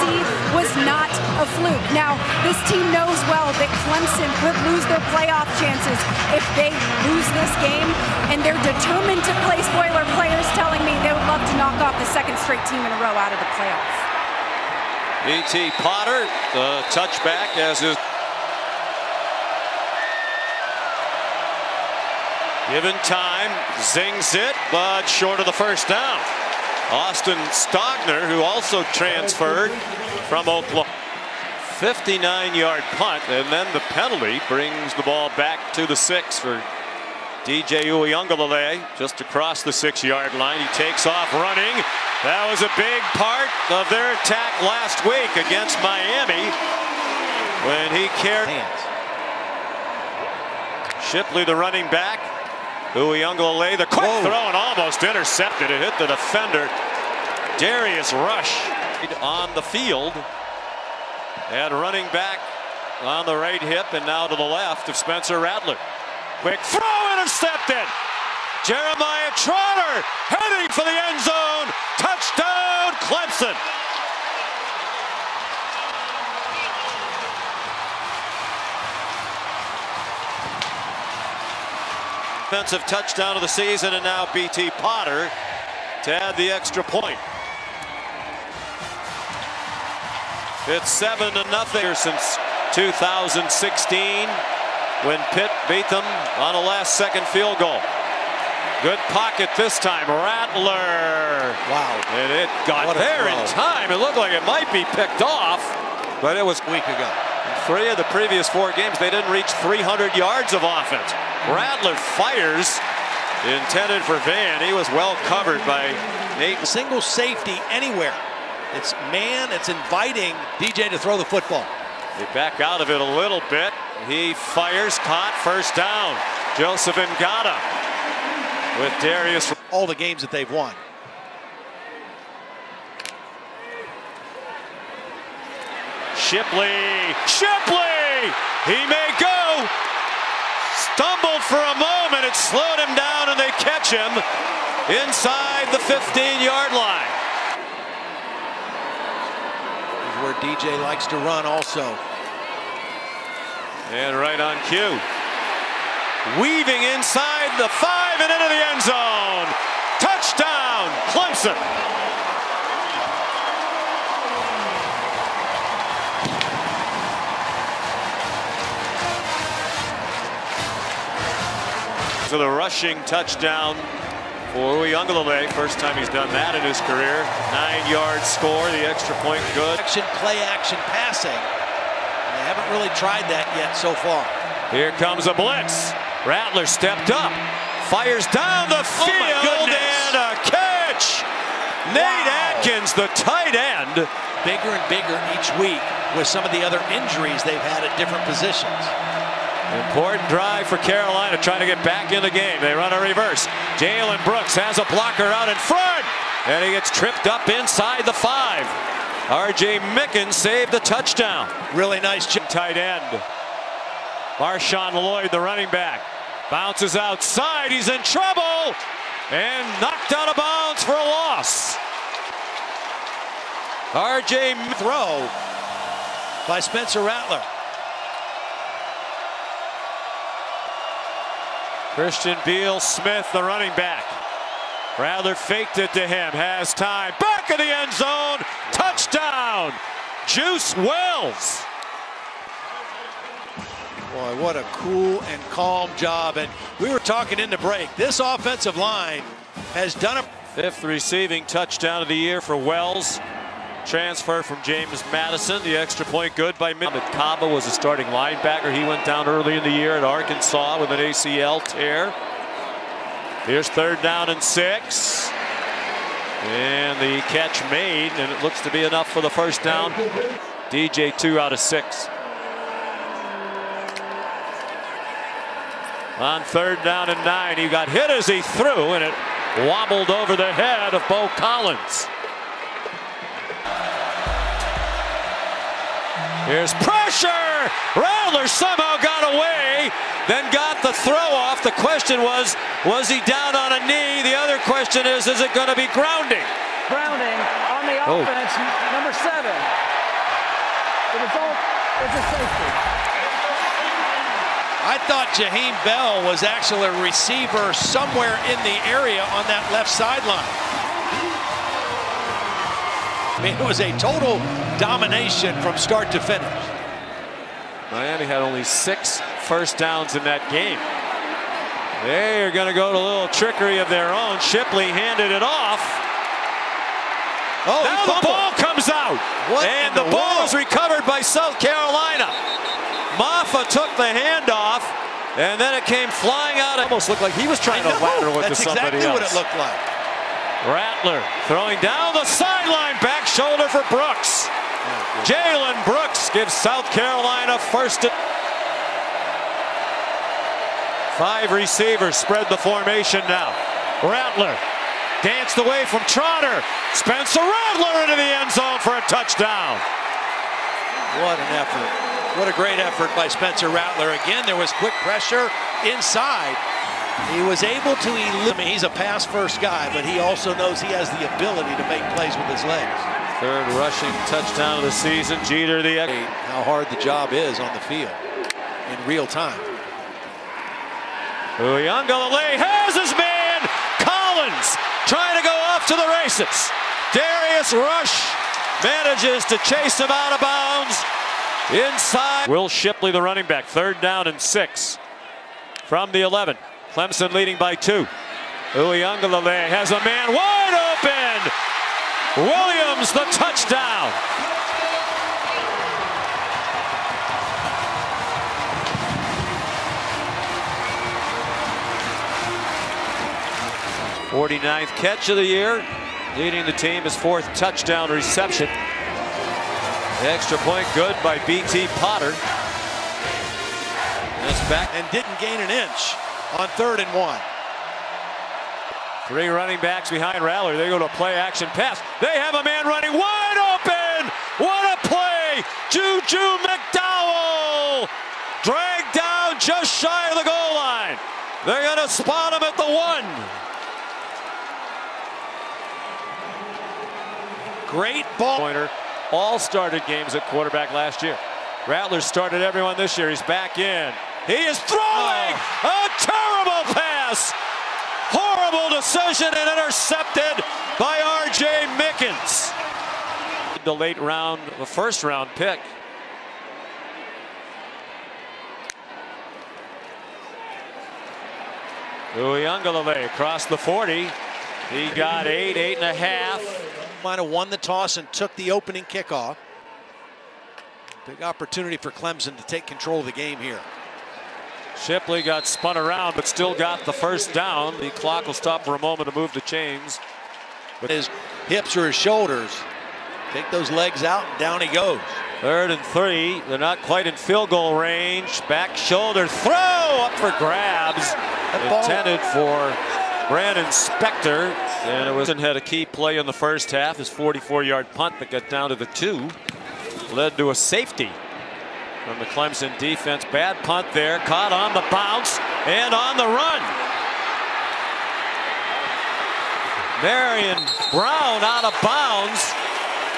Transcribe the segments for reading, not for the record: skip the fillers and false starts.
seed was not a fluke. Now, this team knows well that Clemson could lose their playoff chances if they lose this game, and they're determined to play spoiler. Players telling me they would love to knock off the second straight team in a row out of the playoffs. B.T. Potter, the touchback as is given time, zings it, but short of the first down. Austin Stogner, who also transferred from Oklahoma. 59-yard punt, and then the penalty brings the ball back to the 6 for DJ Uiagalelei, just across the 6-yard line. He takes off running. That was a big part of their attack last week against Miami when he carried hands. Shipley, the running back. Uiagalelei, the quick throw, and almost intercepted. It hit the defender. Darius Rush on the field. And running back on the right hip and now to the left of Spencer Rattler. Quick throw, intercepted. Jeremiah Trotter heading for the end zone. Touchdown, Clemson. Offensive touchdown of the season, and now B.T. Potter to add the extra point. It's 7-0 since 2016 when Pitt beat them on a last-second field goal. Good pocket this time. Rattler. Wow. And it got there in time. It looked like it might be picked off, but it was a week ago. In 3 of the previous 4 games, they didn't reach 300 yards of offense. Rattler fires, intended for Van. He was well covered by Nate. Single safety anywhere. It's man, it's inviting DJ to throw the football. They back out of it a little bit. He fires, caught, first down. Joseph Ngata with Darius. All the games that they've won. Shipley, he may go. Stumbled for a moment, it slowed him down, and they catch him inside the 15-yard line. This is where DJ likes to run also. And right on cue. Weaving inside the 5 and into the end zone. Touchdown, Clemson. So the rushing touchdown for Uiagalelei. First time he's done that in his career. 9-yard score, the extra point good. Play action passing. They haven't really tried that yet so far. Here comes a blitz. Rattler stepped up, fires down the field, and a catch. Nate Atkins, the tight end. Bigger and bigger each week with some of the other injuries they've had at different positions. Important drive for Carolina, trying to get back in the game. They run a reverse. Jalen Brooks has a blocker out in front, and he gets tripped up inside the 5. R.J. Mickens saved the touchdown. Really nice tight end. Marshawn Lloyd, the running back, bounces outside. He's in trouble and knocked out of bounds for a loss. R.J. throw by Spencer Rattler. Christian Beal-Smith, the running back. Rattler faked it to him, has time, back of the end zone, touchdown, Juice Wells. Boy, what a cool and calm job. And we were talking in the break, this offensive line has done a 5th receiving touchdown of the year for Wells. Transfer from James Madison, the extra point good by Kaba was a starting linebacker. He went down early in the year at Arkansas with an ACL tear. Here's 3rd down and 6. And the catch made, and it looks to be enough for the first down. DJ 2 out of 6. On 3rd down and 9, he got hit as he threw, and it wobbled over the head of Bo Collins. Here's pressure. Rattler somehow got away, then got the throw off. The question was he down on a knee? The other question is it going to be grounding? grounding on the offense, number 7. The result is a safety. I thought Jaheim Bell was actually a receiver somewhere in the area on that left sideline. I mean, it was a total domination from start to finish. Miami had only 6 first downs in that game. They're going to go to a little trickery of their own. Shipley handed it off. Oh, now the ball comes out. And the ball is recovered by South Carolina. Maffa took the handoff, and then it came flying out. It almost looked like he was trying to lateral it to somebody else. That's exactly else. what it looked like. Rattler throwing down the sideline, back shoulder for Brooks. Jalen Brooks gives South Carolina first. 5 receivers spread the formation now. Rattler danced away from Trotter. Spencer Rattler into the end zone for a touchdown. What an effort. What a great effort by Spencer Rattler. Again, there was quick pressure inside. He was able to eliminate. He's a pass-first guy, but he also knows he has the ability to make plays with his legs. 3rd rushing touchdown of the season. Jeter the how hard the job is on the field in real time. Uiagalelei has his man. Collins trying to go off to the races. Darius Rush manages to chase him out of bounds. Inside. Will Shipley, the running back. 3rd down and 6 from the 11. Clemson leading by 2. Uiagalelei has a man wide open. Williams the touchdown. '49th catch of the year, leading the team his 4th touchdown reception. The extra point good by B.T. Potter. That's back and didn't gain an inch on 3rd and 1. 3 running backs behind Rattler. They go to play action pass. They have a man running wide open. What a play! Juju McDowell dragged down just shy of the goal line. They're going to spot him at the 1. Great ball. Pointer all started games at quarterback last year. Rattler started everyone this year. He's back in. He is throwing a terrible pass. Horrible decision and intercepted by R.J. Mickens. The late round, the 1st round pick. Uiagalelei across the 40. He got 8.5. Might have won the toss and took the opening kickoff. Big opportunity for Clemson to take control of the game here. Shipley got spun around, but still got the 1st down. The clock will stop for a moment to move the chains. With his hips or his shoulders, take those legs out and down he goes. 3rd and 3. They're not quite in field goal range. Back shoulder throw up for grabs. Intended for Brandon Spector. And it was had a key play in the 1st half. His 44-yard punt that got down to the 2 led to a safety from the Clemson defense. Bad punt there, caught on the bounce and on the run. Marion Brown out of bounds.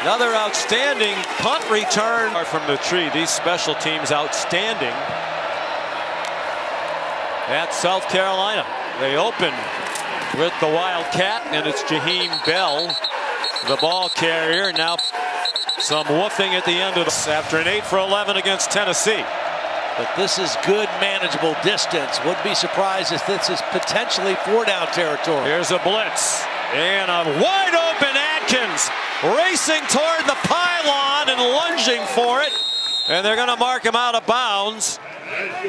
Another outstanding punt return from the tree. These special teams outstanding at South Carolina. They open with the Wildcat, and it's Jaheim Bell, the ball carrier. Now some woofing at the end of this after an 8 for 11 against Tennessee. But this is good, manageable distance. Wouldn't be surprised if this is potentially 4-down territory. Here's a blitz and a wide open Atkins racing toward the pylon and lunging for it. And they're going to mark him out of bounds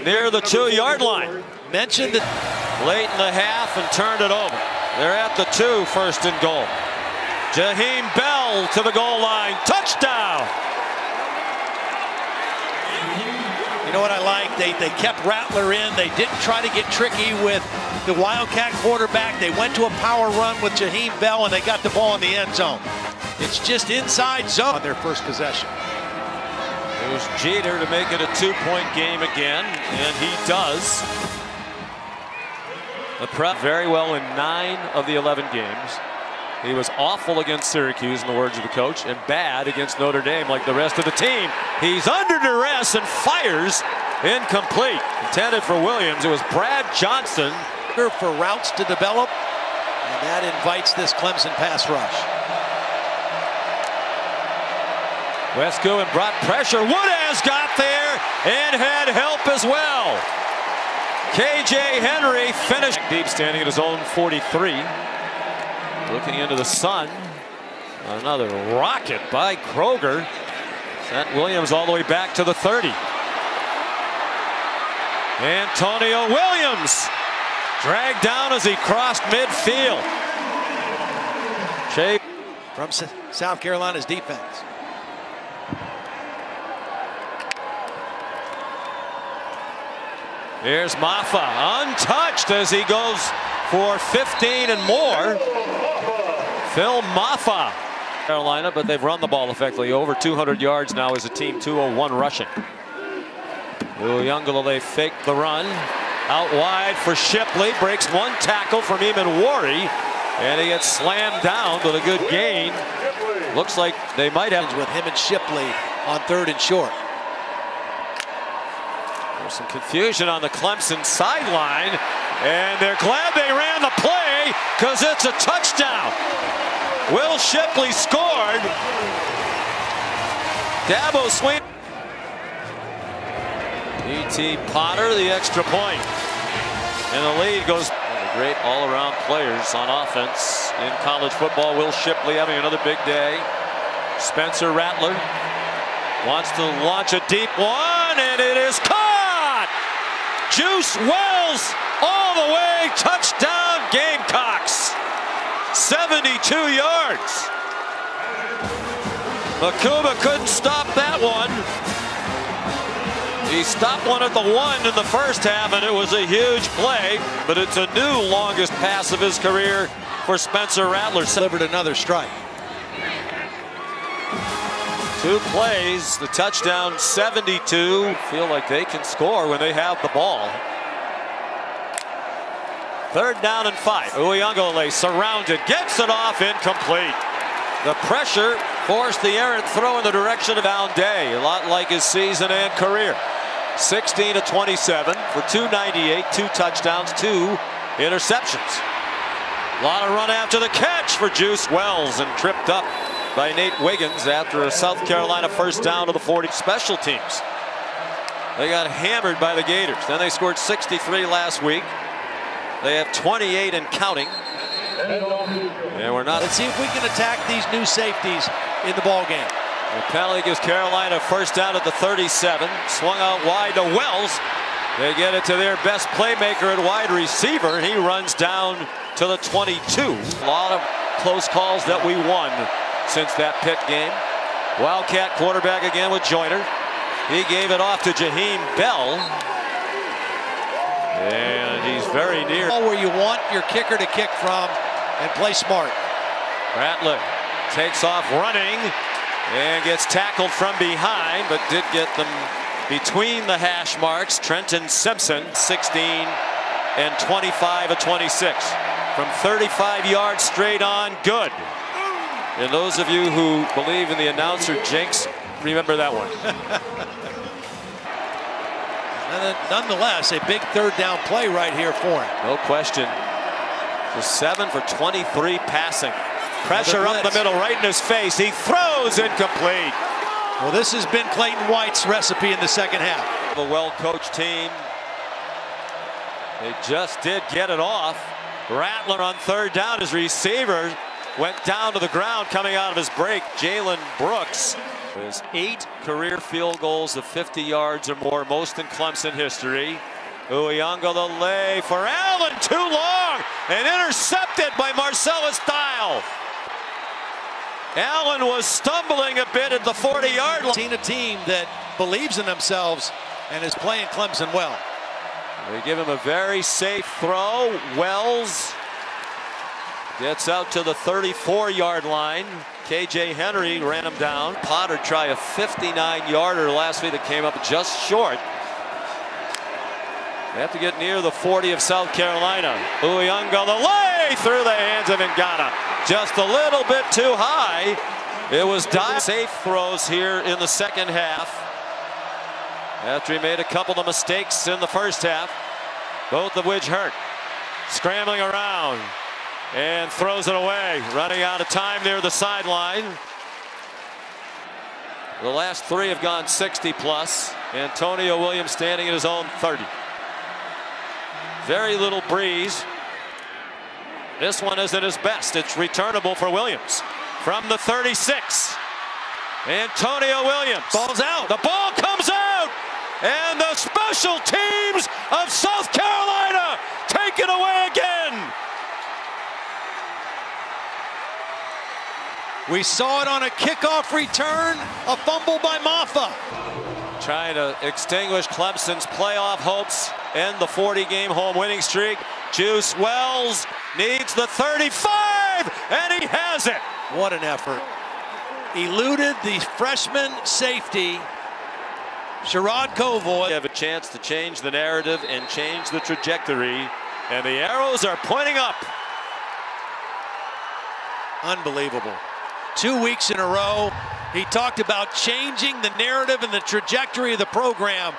near the 2-yard line. Mentioned it late in the half and turned it over. They're at the 2, 1st and goal. Jaheim Bell to the goal line. Touchdown. You know what I like? They kept Rattler in. They didn't try to get tricky with the Wildcat quarterback. They went to a power run with Jaheim Bell, and they got the ball in the end zone. It's just inside zone on their first possession. It was Jeter to make it a 2-point game again, and he does. The prep very well in 9 of the 11 games. He was awful against Syracuse, in the words of the coach, and bad against Notre Dame like the rest of the team. He's under duress and fires incomplete. Intended for Williams. It was Brad Johnson. For routes to develop, and that invites this Clemson pass rush. Wesco and brought pressure. Woodaz got there and had help as well. KJ Henry finished deep, standing at his own 43. Looking into the sun. Another rocket by Kroger. Sent Williams all the way back to the 30. Antonio Williams dragged down as he crossed midfield. From South Carolina's defense. Here's Maffa, untouched as he goes for 15 and more. Phil Maffa. Carolina, but they've run the ball effectively. Over 200 yards now as a team, 201 rushing. Uyunglele faked the run. Out wide for Shipley. Breaks one tackle from Eamon Wari. And he gets slammed down with a good gain. Looks like they might have with him and Shipley on 3rd and short. There's some confusion on the Clemson sideline. And they're glad they ran the play because it's a touchdown. Will Shipley scored. Dabo Swain. E.T. Potter, the extra point. And the lead goes. Great all-around players on offense in college football. Will Shipley having another big day. Spencer Rattler wants to launch a deep one, and it is caught. Juice Wells all the way. Touchdown Gamecocks. 72 yards. Makuba couldn't stop that one. He stopped one at the 1 in the first half, and it was a huge play, but it's a new longest pass of his career for Spencer Rattler. Delivered another strike. 2 plays, the touchdown, 72. Feel like they can score when they have the ball. 3rd down and 5. Uyunglele surrounded, gets it off, incomplete. The pressure forced the errant throw in the direction of Down Day, a lot like his season and career. 16 of 27 for 298, 2 touchdowns, 2 interceptions. A lot of run after the catch for Juice Wells, and tripped up by Nate Wiggins after a South Carolina first down to the 40. Special teams. They got hammered by the Gators. Then they scored 63 last week. They have 28 and counting. And we're not. Let's see if we can attack these new safeties in the ball game. The penalty gives Carolina first down at the 37. Swung out wide to Wells. They get it to their best playmaker at wide receiver. He runs down to the 22. A lot of close calls that we won since that Pitt game. Wildcat quarterback again with Joyner. He gave it off to Jaheim Bell. And he's very near. Where you want your kicker to kick from and play smart. Rattler takes off running and gets tackled from behind, but did get them between the hash marks. Trenton Simpson, 16 and 25 of 26. From 35 yards straight on, good. And those of you who believe in the announcer jinx, remember that one. Nonetheless, a big 3rd down play right here for him. No question. Just 7 for 23 passing. Pressure up the middle, right in his face. He throws, incomplete. Well, this has been Clayton White's recipe in the second half. A well-coached team. They just did get it off. Rattler on 3rd down. His receiver went down to the ground coming out of his break. Jalen Brooks. His 8 career field goals of 50 yards or more, most in Clemson history. Uyunglele for Allen, too long, and intercepted by Marcellus Dial. Allen was stumbling a bit at the 40-yard line. Seen a team that believes in themselves and is playing Clemson well. They give him a very safe throw. Wells gets out to the 34-yard line. KJ Henry ran him down. Potter tried a 59-yarder last week that came up just short. They have to get near the 40 of South Carolina. Uyunga the lay through the hands of Ngata. Just a little bit too high. It was safe throws here in the second half. After he made a couple of mistakes in the first half, both of which hurt. Scrambling around and throws it away. Running out of time near the sideline. The last three have gone 60 plus. Antonio Williams standing at his own 30. Very little breeze. This one isn't his best. It's returnable for Williams from the 36. Antonio Williams. Ball's out. The ball comes out. And the special teams of South Carolina take it away again. We saw it on a kickoff return, a fumble by Maffa. Trying to extinguish Clemson's playoff hopes, end the 40-game home winning streak. Juice Wells needs the 35, and he has it. What an effort. Eluded the freshman safety, Sherrod Kovoy. They have a chance to change the narrative and change the trajectory, and the arrows are pointing up. Unbelievable. 2 weeks in a row, he talked about changing the narrative and the trajectory of the program.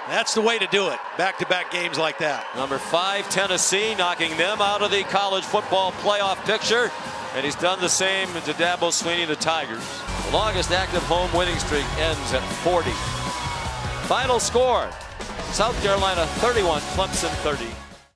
That's the way to do it. Back-to-back games like that. Number 5, Tennessee, knocking them out of the college football playoff picture. And he's done the same to Dabo Swinney, the Tigers. The longest active home winning streak ends at 40. Final score, South Carolina 31, Clemson 30.